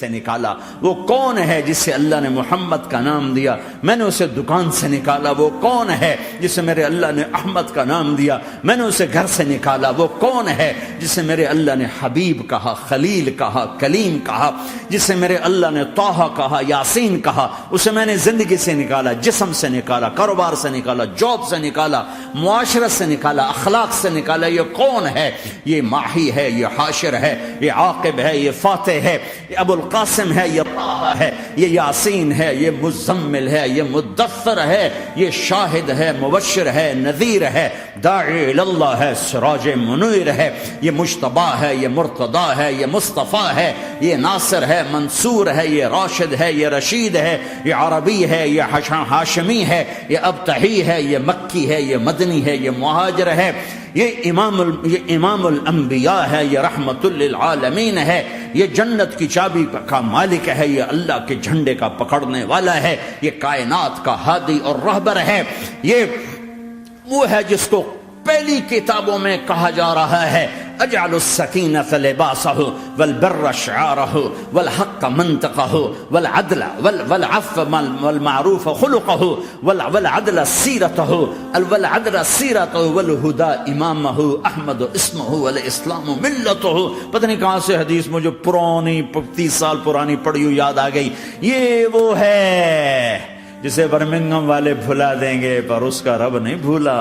سے نکالا؟ وہ کون ہے جسے اللہ نے محمد کا نام دیا؟ میں نے اسے دکان سے نکالا۔ وہ کون ہے جسے میرے اللہ نے احمد کا نام دیا؟ میں نے اسے گھر سے نکالا۔ وہ کون ہے جسے میرے اللہ نے حبیب کہا، خلیل کہا، کلیم کہا، جسے میرے اللہ نے طٰہٰ کہا، یاسین کہا؟ اسے میں نے زندگی سے نکالا، جسم سے نکالا، کاروبار سے نکالا، جاب سے نکالا، معاشرت سے نکالا، اخلاق سے نکالا۔ یہ کون ہے؟ یہ ماہی ہے، یہ حاشر ہے، یہ عاقب ہے، یہ فاتح ہے، یہ ابو القاسم ہے، یہ طٰہٰ ہے، یہ یاسین ہے، یہ مزمل ہے، یہ مدثر ہے، یہ شاہد ہے، مبشر ہے، نذیر ہے، داعی اللہ ہے، سراج منیر ہے، یہ مجتبیٰ ہے، یہ مرتضیٰ ہے، یہ مصطفیٰ ہے، یہ ناصر ہے، منصور ہے، یہ راشد ہے، یہ رشید ہے، یہ عربی ہے، یہ ہاشمی ہے، یہ ابتحی ہے، یہ مکی ہے، یہ مدنی ہے، یہ مہاجر ہے، یہ امام الانبیاء ہے، یہ رحمت للعالمین ہے، یہ جنت کی چابی کا مالک ہے، یہ اللہ کے جھنڈے کا پکڑنے والا ہے، یہ کائنات کا ہادی اور رہبر ہے۔ یہ وہ ہے جس کو پہلی کتابوں میں کہا جا رہا ہے اجعل السکینۃ لباسہ والبر شعارہ والحق منطقہ والعدل والعفو والمعروف خلقہ والعدل سیرتہ والہدى امامہ احمد اسمہ والاسلام ملتہ۔ پتہ نہیں کہاں سے حدیث مجھے پرانی 30 سال پرانی پڑھی ہوئی یاد آ گئی۔ یہ وہ ہے جسے برمنگم والے بھلا دیں گے پر اس کا رب نہیں بھولا۔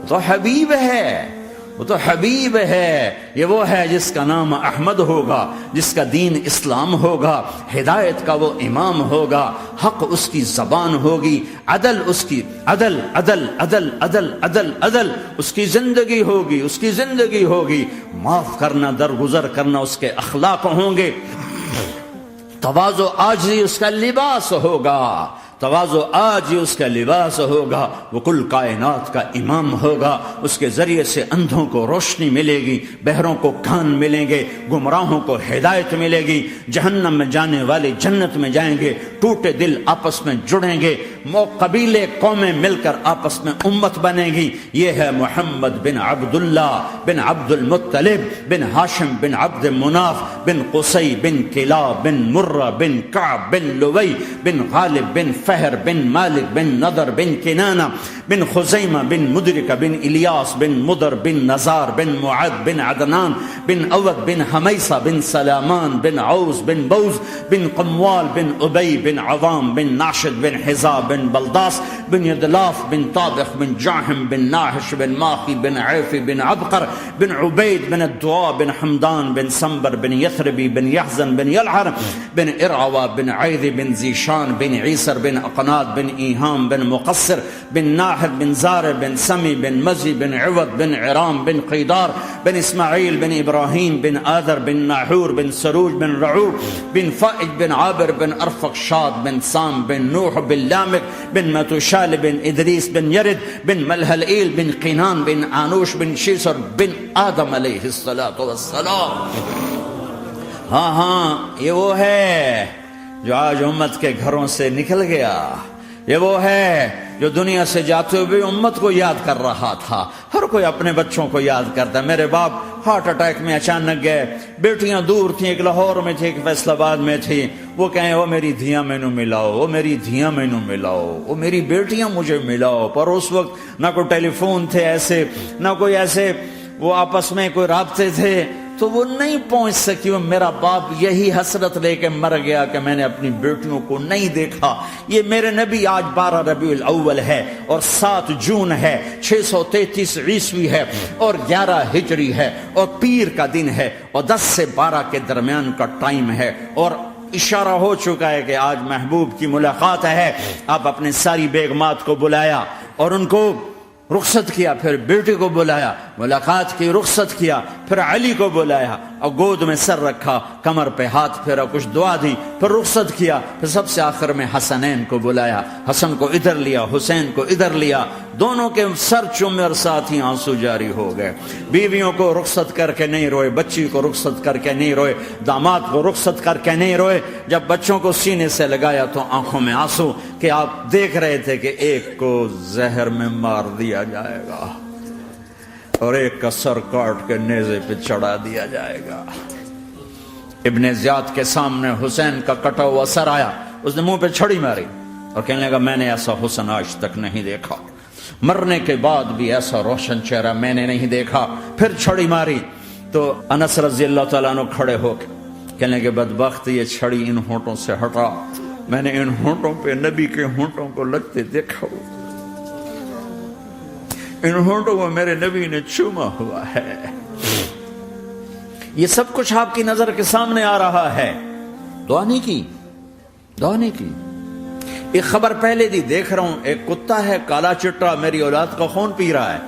تو حبیب ہے، وہ تو حبیب ہے۔ یہ وہ ہے جس کا نام احمد ہوگا، جس کا دین اسلام ہوگا، ہدایت کا وہ امام ہوگا، حق اس کی زبان ہوگی، عدل اس کی عدل عدل عدل عدل عدل عدل اس کی زندگی ہوگی، اس کی زندگی ہوگی، معاف کرنا، درگزر کرنا اس کے اخلاق ہوں گے، تواضع عاجزی اس کا لباس ہوگا، تواضع آج اس کا لباس ہوگا۔ وہ کل کائنات کا امام ہوگا، اس کے ذریعے سے اندھوں کو روشنی ملے گی، بہروں کو کان ملیں گے، گمراہوں کو ہدایت ملے گی، جہنم میں جانے والے جنت میں جائیں گے، ٹوٹے دل آپس میں جڑیں گے، قبیلے قومیں مل کر آپس میں امت بنے گی۔ یہ ہے محمد بن عبداللہ بن عبد المطلب بن ہاشم بن عبد مناف بن قصی بن کلاب بن مرہ بن کعب بن لوی بن غالب بن فہر بن مالک بن نضر بن کنانہ بن خزیمہ بن مدرکہ بن الیاس بن مدر بن نزار بن معد بن عدنان بن اود بن حمیصہ بن سلامان بن عوز بن بوز بن قموال بن ابی بن عوام بن ناشد بن حزا بن بلداس بن یدلاف بن طابخ بن جاحم بن ناحش بن ماخی بن عیفی بن عبقر بن عبید بن الدعاء بن حمدان بن سنبر بن یثربی بن یحزن بن یلحر بن ارعوا بن عیذ بن زیشان بن عیسر بن اقناد بن ایہام بن مقصر بن ناحر بن زار بن سمی بن مزی بن عوض بن عرام بن قیدار بن اسماعیل بن ابراہیم بن آذر بن ناحور بن سروج بن رعوب بن فائج بن عابر بن ارفق شاد بن سام بن نوح بن لامک بن متوشال بن ادریس بن یرد بن ملہلئیل بن قینان بن آنوش بن شیسر بن آدم علیہ السلام۔ ہاں یہ وہ ہے جو آج امت کے گھروں سے نکل گیا۔ یہ وہ ہے جو دنیا سے جاتے ہوئے امت کو یاد کر رہا تھا۔ ہر کوئی اپنے بچوں کو یاد کرتا ہے۔ میرے باپ ہارٹ اٹیک میں اچانک گئے، بیٹیاں دور تھیں، ایک لاہور میں تھی، ایک فیصل آباد میں تھی۔ وہ کہیں وہ میری دھیاں مینو ملاؤ، وہ میری دھیاں مینو ملاؤ، وہ میری بیٹیاں مجھے ملاؤ۔ پر اس وقت نہ کوئی ٹیلی فون تھے ایسے، نہ کوئی ایسے وہ آپس میں کوئی رابطے تھے، تو وہ نہیں پہنچ سکی۔ وہ میرا باپ یہی حسرت لے کے مر گیا کہ میں نے اپنی بیٹیوں کو نہیں دیکھا۔ یہ میرے نبی آج 12 ربیع الاول ہے اور 7 جون ہے، 633 عیسوی ہے اور 11 ہجری ہے اور پیر کا دن ہے اور 10 سے 12 کے درمیان کا ٹائم ہے، اور اشارہ ہو چکا ہے کہ آج محبوب کی ملاقات ہے۔ آپ اپنے ساری بیگمات کو بلایا اور ان کو رخصت کیا، پھر بیٹی کو بلایا، ملاقات کی، رخصت کیا، پھر علی کو بلایا اور گود میں سر رکھا، کمر پہ ہاتھ پھیرا، کچھ دعا دی، پھر رخصت کیا، پھر سب سے آخر میں حسنین کو بلایا، حسن کو ادھر لیا، حسین کو ادھر لیا، دونوں کے سر چومے اور ساتھ ہی آنسو جاری ہو گئے۔ بیویوں کو رخصت کر کے نہیں روئے، بچی کو رخصت کر کے نہیں روئے، داماد کو رخصت کر کے نہیں روئے۔ جب بچوں کو سینے سے لگایا تو آنکھوں میں آنسو کہ آپ دیکھ رہے تھے کہ ایک کو زہر میں مار دیا جائے گا اور ایک کا سر کاٹ کے نیزے پہ چڑھا دیا جائے گا۔ ابن زیاد کے سامنے حسین کا کٹا ہوا سر آیا، اس نے منہ پہ چھڑی ماری اور کہنے لگا میں نے ایسا حسن آج تک نہیں دیکھا، مرنے کے بعد بھی ایسا روشن چہرہ میں نے نہیں دیکھا، پھر چھڑی ماری۔ تو انس رضی اللہ تعالیٰ عنہ کھڑے ہو کے کہنے لگے بدبخت یہ چھڑی ان ہونٹوں سے ہٹا، میں نے ان ہونٹوں پہ نبی کے ہونٹوں کو لگتے دیکھا، ان ہونٹوں کو میرے نبی نے چوما ہوا ہے۔ یہ سب کچھ آپ کی نظر کے سامنے آ رہا ہے، دعا نہیں کی، دعا نہیں کی۔ ایک خبر پہلے دی دیکھ رہا ہوں، ایک کتا ہے کالا چٹا میری اولاد کا خون پی رہا ہے۔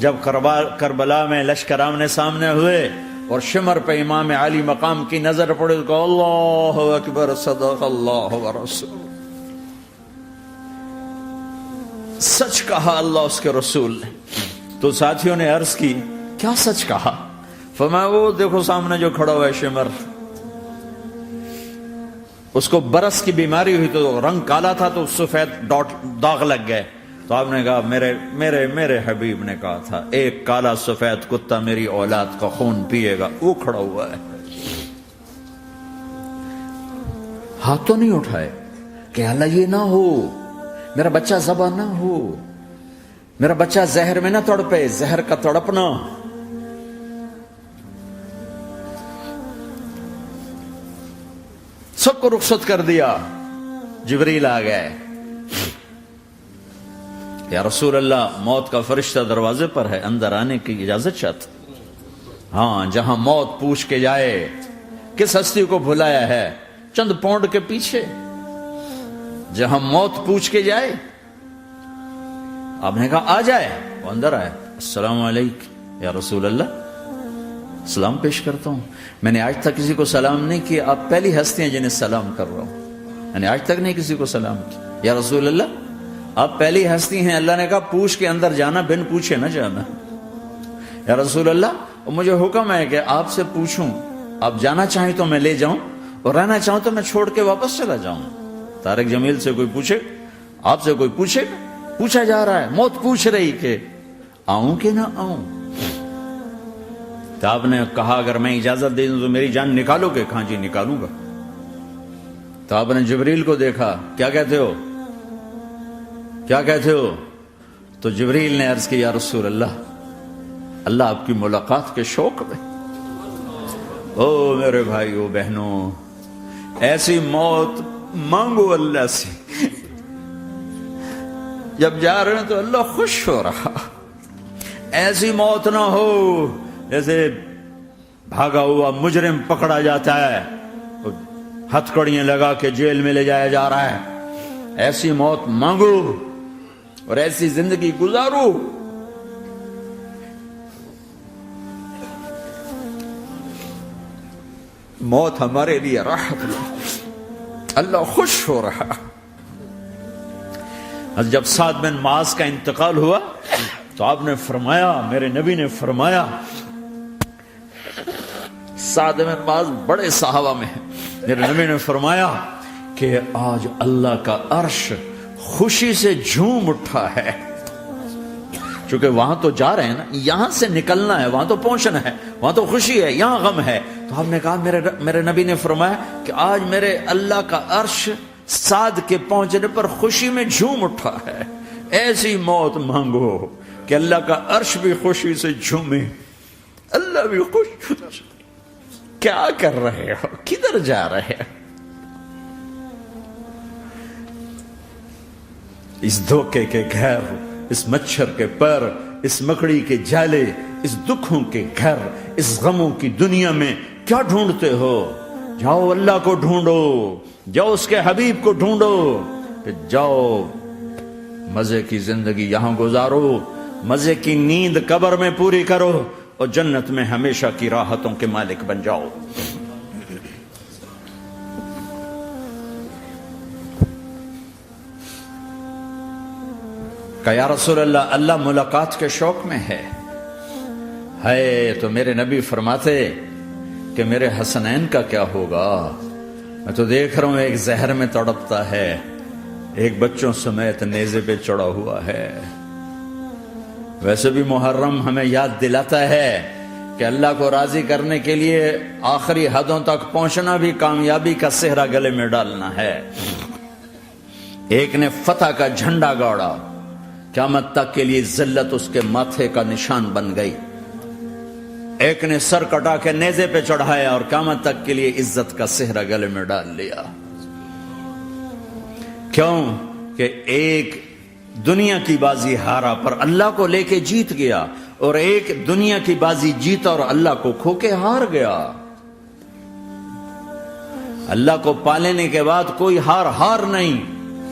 جب کربلا میں لشکر آمنے سامنے ہوئے اور شمر پہ امام علی مقام کی نظر پڑے تو اللہ اکبر صدق اللہ ورسول، سچ کہا اللہ اس کے رسول نے۔ تو ساتھیوں نے عرض کی کیا سچ کہا؟ فرمایا وہ دیکھو سامنے جو کھڑا ہوا ہے شمر، اس کو برس کی بیماری ہوئی تو رنگ کالا تھا تو سفید داغ لگ گئے، تو آپ نے کہا میرے حبیب نے کہا تھا ایک کالا سفید کتا میری اولاد کا خون پیے گا، وہ کھڑا ہوا ہے۔ ہاتھ تو نہیں اٹھائے کہ اللہ یہ نہ ہو، میرا بچہ ذبح نہ ہو، میرا بچہ زہر میں نہ تڑپے، زہر کا تڑپنا۔ سب کو رخصت کر دیا، جبریل آ گئے، یا رسول اللہ موت کا فرشتہ دروازے پر ہے، اندر آنے کی اجازت چاہتا۔ ہاں جہاں موت پوچھ کے جائے کس ہستی کو بھلایا ہے، چند پونڈ کے پیچھے جہاں موت پوچھ کے جائے۔ آپ نے کہا آ جائے، وہ اندر آئے، السلام علیکم یا رسول اللہ، سلام پیش کرتا ہوں، میں نے آج تک کسی کو سلام نہیں کیا، آپ پہلی ہستی ہیں جنہیں سلام کر رہا ہوں، میں نے آج تک نہیں کسی کو سلام کیا، یا رسول اللہ آپ پہلی ہستی ہیں۔ اللہ نے کہا پوچھ کے اندر جانا، بن پوچھے نہ جانا۔ یا رسول اللہ مجھے حکم ہے کہ آپ سے پوچھوں، آپ جانا چاہیں تو میں لے جاؤں اور رہنا چاہوں تو میں چھوڑ کے واپس چلا جاؤں۔ طارق جمیل سے کوئی پوچھے، آپ سے کوئی پوچھے، پوچھا جا رہا ہے، موت پوچھ رہی کہ آؤں کہ نہ آؤں۔ تو آپ نے کہا اگر میں اجازت دے دوں تو میری جان نکالو گے؟ کہاں جی نکالوں گا۔ تو آپ نے جبریل کو دیکھا، کیا کہتے ہو، کیا کہتے ہو؟ تو جبریل نے عرض کی یا رسول اللہ، اللہ آپ کی ملاقات کے شوق میں۔ او میرے بھائیو بہنوں، ایسی موت مانگو اللہ سے، جب جا رہے ہیں تو اللہ خوش ہو رہا۔ ایسی موت نہ ہو جیسے بھاگا ہوا مجرم پکڑا جاتا ہے، ہتھکڑیاں لگا کے جیل میں لے جایا جا رہا ہے۔ ایسی موت مانگو اور ایسی زندگی گزارو۔ موت ہمارے لیے راحت ہے، اللہ خوش ہو رہا۔ جب سعد بن معاذ کا انتقال ہوا تو آپ نے فرمایا، میرے نبی نے فرمایا، سعد بن معاذ بڑے صحابہ میں ہیں، میرے نبی نے فرمایا کہ آج اللہ کا عرش خوشی سے جھوم اٹھا ہے، چونکہ وہاں تو جا رہے ہیں نا، یہاں سے نکلنا ہے، وہاں تو پہنچنا ہے، وہاں تو خوشی ہے، یہاں غم ہے۔ تو آپ نے کہا، میرے نبی نے فرمایا کہ آج میرے اللہ کا عرش سعد کے پہنچنے پر خوشی میں جھوم اٹھا ہے۔ ایسی موت مانگو کہ اللہ کا عرش بھی خوشی سے جھومے، اللہ بھی خوش۔ کیا کر رہے ہو، کدھر جا رہے ہو؟ اس دھوکے کے گھر، اس مچھر کے پر، اس مکڑی کے جالے، اس دکھوں کے گھر، اس غموں کی دنیا میں کیا ڈھونڈتے ہو؟ جاؤ اللہ کو ڈھونڈو، جاؤ اس کے حبیب کو ڈھونڈو، پھر جاؤ مزے کی زندگی یہاں گزارو، مزے کی نیند قبر میں پوری کرو اور جنت میں ہمیشہ کی راحتوں کے مالک بن جاؤ۔ کہ یا رسول اللہ، اللہ ملاقات کے شوق میں ہے تو میرے نبی فرماتے کہ میرے حسنین کا کیا ہوگا؟ میں تو دیکھ رہا ہوں ایک زہر میں تڑپتا ہے، ایک بچوں سمیت نیزے پہ چڑھا ہوا ہے۔ ویسے بھی محرم ہمیں یاد دلاتا ہے کہ اللہ کو راضی کرنے کے لیے آخری حدوں تک پہنچنا بھی کامیابی کا صحرا گلے میں ڈالنا ہے۔ ایک نے فتح کا جھنڈا گاڑا، قیامت تک کے لیے ذلت اس کے ماتھے کا نشان بن گئی۔ ایک نے سر کٹا کے نیزے پہ چڑھایا اور قیامت تک کے لیے عزت کا صحرا گلے میں ڈال لیا۔ کیوں کہ ایک دنیا کی بازی ہارا پر اللہ کو لے کے جیت گیا، اور ایک دنیا کی بازی جیتا اور اللہ کو کھو کے ہار گیا۔ اللہ کو پالینے کے بعد کوئی ہار نہیں،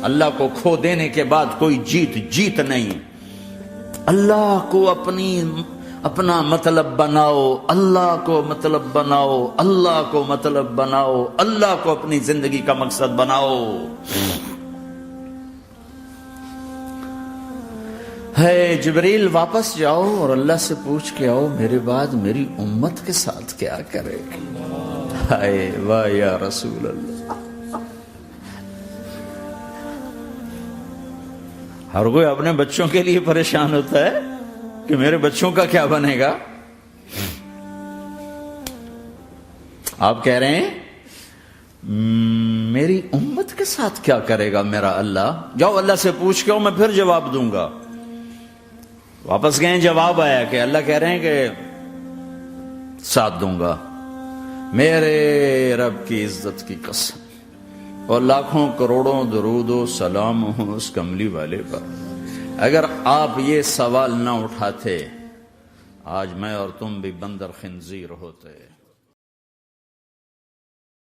اللہ کو کھو دینے کے بعد کوئی جیت نہیں۔ اللہ کو اپنا مطلب بناؤ، اللہ کو مطلب بناؤ، اللہ کو مطلب بناؤ، اللہ کو اپنی زندگی کا مقصد بناؤ۔ ہے جبریل واپس جاؤ اور اللہ سے پوچھ کے آؤ میرے بعد میری امت کے ساتھ کیا کرے گا۔ ہائے واہ یا رسول اللہ۔ ہر کوئی اپنے بچوں کے لیے پریشان ہوتا ہے کہ میرے بچوں کا کیا بنے گا۔ آپ کہہ رہے ہیں میری امت کے ساتھ کیا کرے گا میرا اللہ؟ جاؤ اللہ سے پوچھ کے آؤ، میں پھر جواب دوں گا۔ واپس گئے، جواب آیا کہ اللہ کہہ رہے ہیں کہ ساتھ دوں گا، میرے رب کی عزت کی قسم، اور لاکھوں کروڑوں درود و سلام ہوں اس کملی والے پر۔ اگر آپ یہ سوال نہ اٹھاتے، آج میں اور تم بھی بندر خنزیر ہوتے۔